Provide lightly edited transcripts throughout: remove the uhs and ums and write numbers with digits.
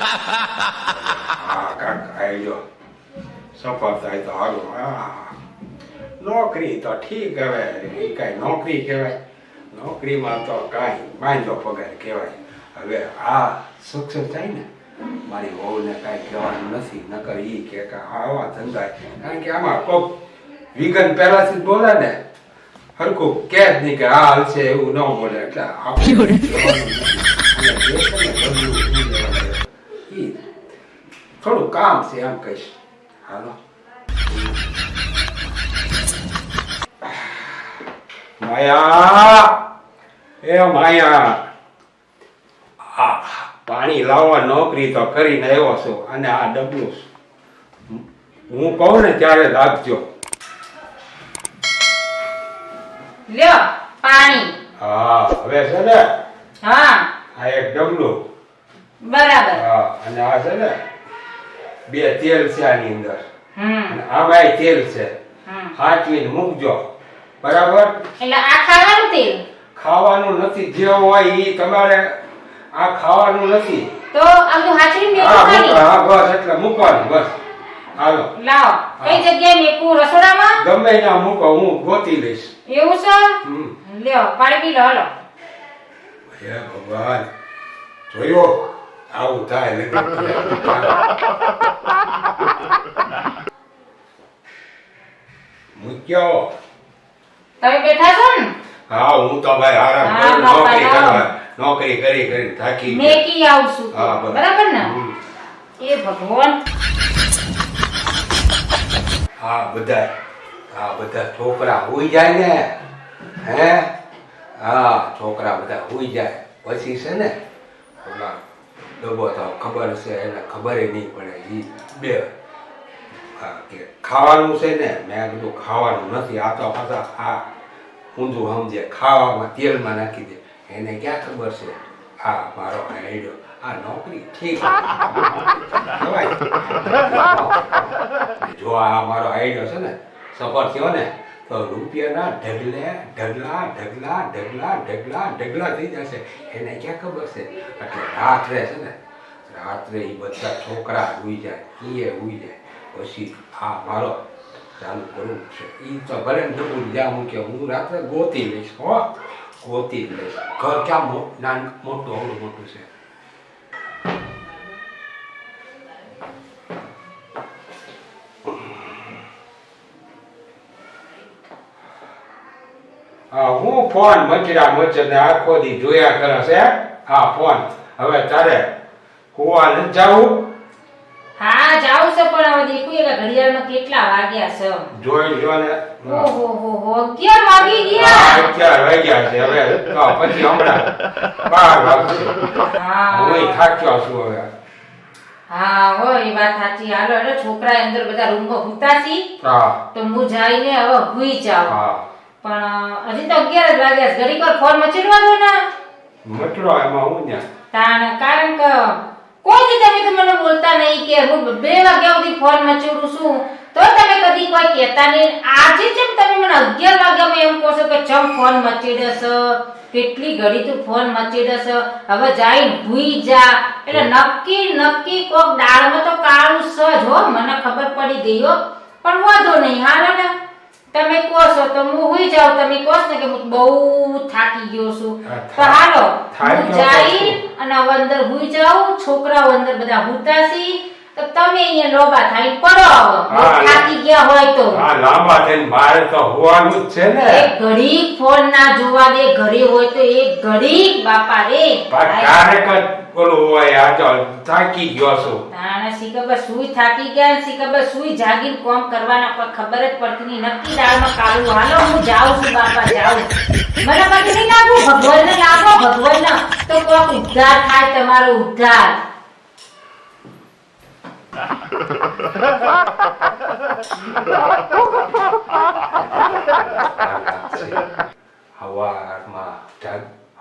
હા કાક આયો સફળ થાય તો હાલો. નોકરી તો ઠીક હવે એ કાંઈ નોકરી કહેવાય, નોકરીમાં તો કાંઈ બાંધો પગાર કહેવાય. હવે આ સક્સેસ થાય ને મારી વહુને કાંઈ કહેવાનું નથી, નકર એ કે આવા ધંધા, કારણ કે આમાં કોક વિગન પહેલાથી જ બોલે ને હરખું કે જ નહીં કે આ હાલશે એવું ન બોલે, એટલે આપણે થોડું કામ છે એમ કહીશ. હાલો માયા, એ માયા, પાણી લાવવા નોકરી તો કરીને આવ્યો છું અને આ ડબલું હું કહું ને ત્યારે રાખજો. લ્યો પાણી. હા હવે છે ને હા આ એક ડબલું બરાબર. હા અને આ છે ને 2 તેલ છે આની અંદર અને આમાંય તેલ છે, હાચવીને મૂકજો બરાબર. એટલે આ ખાવાનું તેલ? ખાવાનું નથી, જે હોય એ તમારે, આ ખાવાનું નથી. તો આમ હાચવીને હા બસ એટલે મૂકવાનું બસ. હાલો લાવો. કઈ જગ્યાએ મેકું? રસોડામાં? ગમે ત્યાં મૂકો, હું ગોતી લઈશ. એવું છે? લ્યો પાણી પી લો. હાલો. હે ભગવાન, જોયો આવું થાય મૂક્યો. તમે બેઠા છો ને? હા હું તો ભાઈ આરામ કરું, નોકરી કરી કરી થાકી મેં કી આવશું. હા, બરાબર ને? એ ભગવાન. હા બધા છોકરા હોઈ જાય ને, હે હા છોકરા બધા હોઈ જાય પછી છે ને ઓલા ડબ્બો તો ખબર છે એને ખબર નહીં પડે ઈ બે કે ખાવાનું છે ને. મેં કીધું ખાવાનું નથી, આ તો પાછા આ ઊંધું સમજે, ખાવામાં તેલમાં નાખી દે. એને ક્યાં ખબર છે આ મારો આઈડિયો, આ નોકરી ઠીક જો આ મારો આઈડિયો છે ને સફળ થયો ને તો રૂપિયાના ઢગલા થઈ જશે. એને ક્યાં ખબર છે. એટલે રાત્રે છે ને રાત્રે એ બધા છોકરા ઉઈ જાય, એ ઉઈ જાય પછી આ મારો ચાલુ કરવું છે. એ તો ભલે ડબું જ્યાં મૂકે હું રાત્રે ગોતી લઈશ, ગોતી લઈશ. ઘર ક્યાં મોટું અવડું મોટું છે. હું ફોન મચને આખો દી જોયા કરે છે. હા ફોન હવે તારે કુવા ન જાવું? હા જાઉં છે, પણ હવે દેખું કે ઘડિયાળમાં કેટલા વાગ્યા છે. જોઈ લો ને. ઓહો 11 વાગી ગયા. 11 વાગ્યા છે. હવે તો પછી હમણાં 12 વાગશે. હા હું થાક્યો છું હવે. હા હો એ વાત સાચી. હાલો એટલે છોકરા અંદર બધા રૂમમાં ભૂતા છે. હા તો હું જઈને હવે ભૂઈ જાઉં. હા પણ હજી તો 11 જ વાગ્યા છે. ઘડીક વાર ફોન મચડવા દો ને. મટડો એમાં હું ને તાણ, કારણ કે કોઈ દી તમે તો મને બોલતા નહીં કે હું 2 વાગ્યા સુધી ફોન મચડું છું, તો તમે કદી કોઈ કહેતા નહીં. આજે જેમ તમે મને 11 વાગ્યામાં એમ કહો છો કે ચમ ફોન મચડે છે, કેટલી ઘડી તું ફોન મચડે છે, હવે જઈને ભૂઈ જા. એટલે નક્કી કોક દાળમાં તો કાળું છે જ હો, મને ખબર પડી ગઈ હો. પણ વાંધો નહીં, હાલો ને તમે કહો છો તો હું હુઈ જાઉં. તમે કહો છો ને કે હું બહુ થાકી ગયો છું, તો હાલો હું જઈ અને હવે અંદર હુઈ જાઉં. છોકરાઓ અંદર બધા હુતા છે, તો તમે અહીંયા લોબા થાય પડો. થાકી ગયા હોય તો હા લાંબા થઈને મારે તો હોવાનું જ છે ને. એક ઘડી ફોન ના જોવા દે. ઘરે હોય તો એક ઘડી બાપા રે ક્યારેક બોલું હોય આ તો થાકી ગયો છું. તાણે શીખબર સુઈ થાકી ગયા, શીખબર સુઈ જાગીને કોમ કરવાના કોઈ ખબર જ પડતી નહીં. નક્કી દાળમાં કાળું. હાલો હું જાઉં છું બાપા, જાઉં. મને પછી નહીં લાગુ ભગવાનને લાગો, ભગવાનને તો કોક ઉદ્ધાર થાય, તમારો ઉદ્ધાર.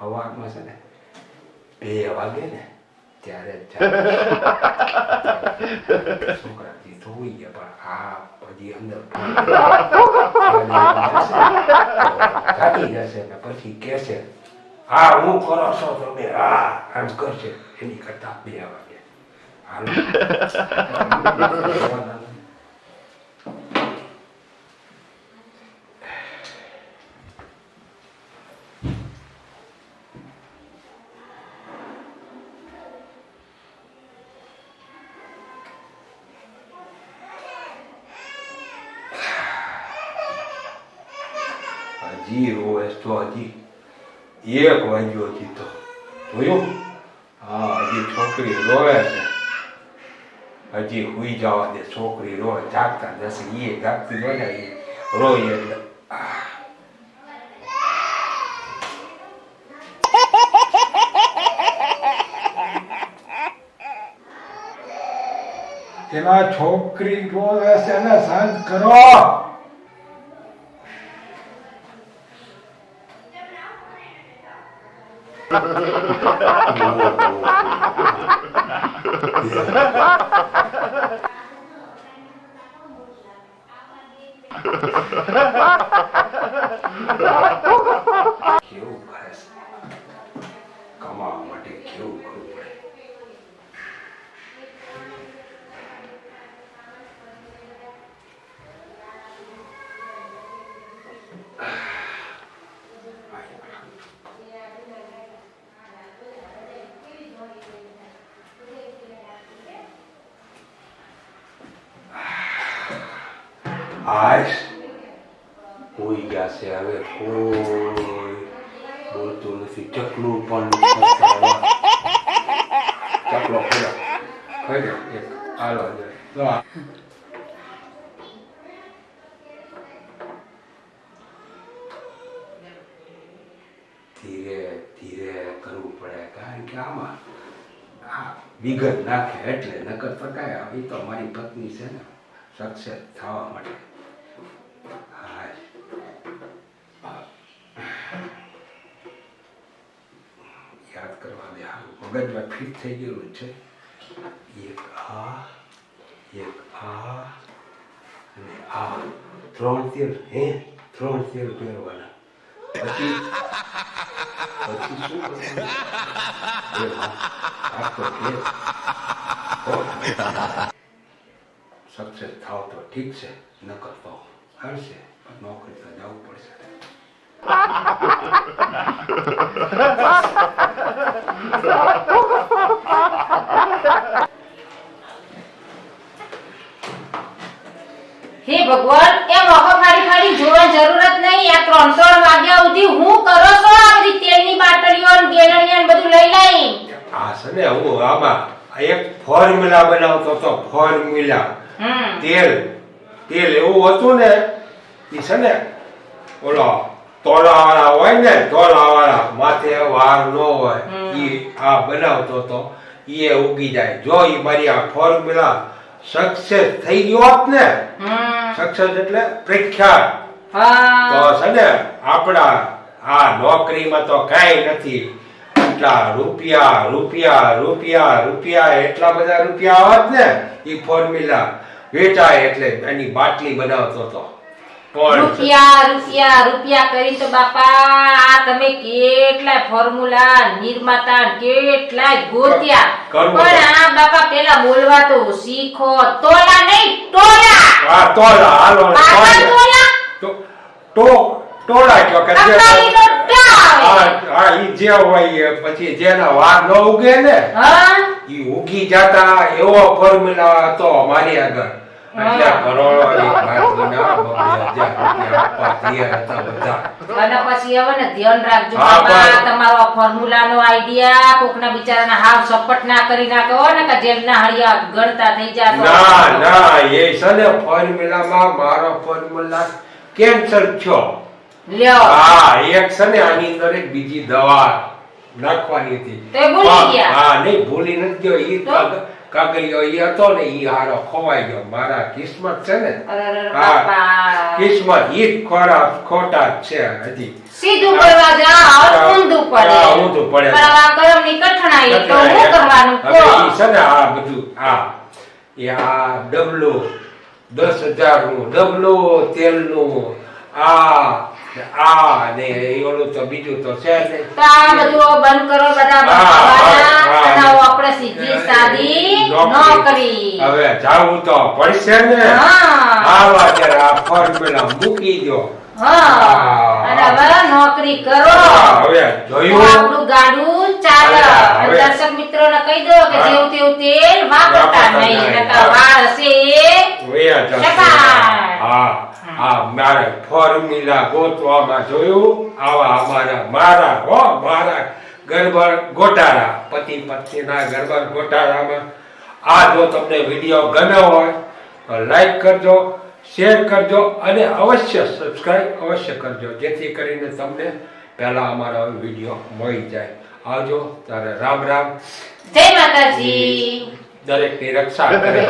હવારમાં છે ને 2 વાગે ને ત્યારે છોકરા ધોઈ ગયા, પણ આ પછી અંદર કાઢી જશે ને પછી કહેશે હા હું કરો છો તમે, હા એમ કરશે. એની કરતા 2 વાગે હાલો. હજી રોજ તો હજી 1 વાગ્યો હજી તો જોયું. હા હજી છોકરી રોવે છે. હજી હુઈ જવા દે છોકરી રોવે જાગતા જશે. એ જાગતી હોય ને એ રોય એટલે એના છોકરી રોવે છે ને શાંત કરો. કેવું કરે છે કમાવા માટે કેવું કરવું પડે. આશ હોઈ ગયા છે હવે કોઈ બોલતું નથી. ચકલું પણ નથી કરતા. ચકલો ખાઈ લો એક હાલો લો. ધીરે ધીરે કરવું પડે કારણ કે આમાં આ વિગત નાખે એટલે નકર ફટાય. એ તો મારી પત્ની છે ને સક્સેસ થવા માટે. યાદ કરવા દે મગજમાં ફિટ થઈ ગયેલું છે. એક આ અને આ 3 તેલ 3 તેલ પહેરવાના. પછી શું કરવાનું? સક્સેસ થાવ તો ઠીક છે નકર તો હાલશે. નોકરી તો જવું પડશે. હે ભગવાન એમ ઓખો ફાડી જોવાની જરૂરત નહીં. આ 3 વાગ્યા સુધી હું કરો છો આ બધી તેલની બાટલીઓ ને ગેલણીઓ ને બધું લઈ લઈ. આ છે ને હું આમાં એક ફોર્મ્યુલા બનાવતો તો. ફોર્મ્યુલા તેલ એવું હતું ને એ છે ને ઓલો તોલાવાળા હોય ને તોલાવાળા માથે વાર ન હોય એ આ બનાવતો તો. એ ઉગી જાય જો એ મારી આ ફોર્મ્યુલા સક્સેસ થઈ ગયો હોત ને. સક્સેસ એટલે પ્રખ્યાત. તો છે ને આપણા આ નોકરીમાં તો કાંઈ નથી. એટલા રૂપિયા એટલા બધા રૂપિયા આવત ને એ ફોર્મ્યુલા વેચાય એટલે એની બાટલી બનાવતો હતો. રૂપિયા કરી તો બાપા આ તમે કેટલા ફોર્મ્યુલા નિર્માતા કેટલા ગોત્યા. પણ આ બાપા પેલા બોલવા તો શીખો. તોલા નહીં ટોલા. હા તોલા હાલો. ટોળા કયો કે ઈ જે હોય પછી જેના વાર ન ઉગે ને ઈ ઉગી જતા એવો ફોર્મ્યુલા હતો મારી આગળ. એટલે કરોડો અને પછી હવે ને ધ્યાન રાખજો બાપા તમારો ફોર્મ્યુલાનો આઈડિયા કોકના બિચારાના હાવ સપટ ના કરી નાખો ને કે જેલના હળિયા ગણતા થઈ જાય. ના એ છે ને ફોર્મ્યુલામાં મારો ફોર્મ્યુલા કેન્સર થયો. લ્યો હા એક છે ને આની અંદર એક બીજી દવા નાખવાની હતી. તે ભૂલી ગયા? હા નહીં ભૂલી નથી ગયો. ઈ કાગળિયો ઈ હતો ને ઈ હારો ખોવાઈ ગયો. મારા કિસ્મત છે ને કિસ્મત ઈ ખોટા છે. હજી સીધું કરવા જાવ ઊંધું પડે. ઊંધું પડે. પણ આ કર્મની કઠણાઈ તો શું કરવાનું કો? ઈ છે ને આ બધું એ આ ડબલો 10,000 નું ડબલો તેલનું આ ને એ ઓલું તો બીજું તો છે જ નહીં. તો આ બધું બંધ કરો બધા બહાના, અને આવો આપણે સીધી સાદી નોકરી. હવે જાવું તો પડશે ને. હા આવા ત્યારે આ ફોર્મ્યુલા મૂકી દો. હા અને હવે નોકરી કરો. હવે તો જોયું આપણું ગાડું ચાલે. હવે. અને દર્શક મિત્રોને કહી દો કે જેવું તેવું તેલ વાપરતા નહીં, નકર વાળ હશે વયા જશે. શકાય. હા મારે ફોર્મ્યુલા ગોતવામાં જોયું. આવા મારા ગરબડ ગોટાળા, પતિ પત્નીના ગરબડ ગોટાળામાં આ જો તમને વિડીયો ગમ્યો હોય તો લાઈક કરજો, શેર કરજો અને અવશ્ય સબસ્ક્રાઇબ અવશ્ય કરજો, જેથી કરીને તમને પહેલા અમારો વિડીયો મળી જાય. આવજો ત્યારે રામ રામ. જય માતાજી. દરેકની રક્ષા કરે.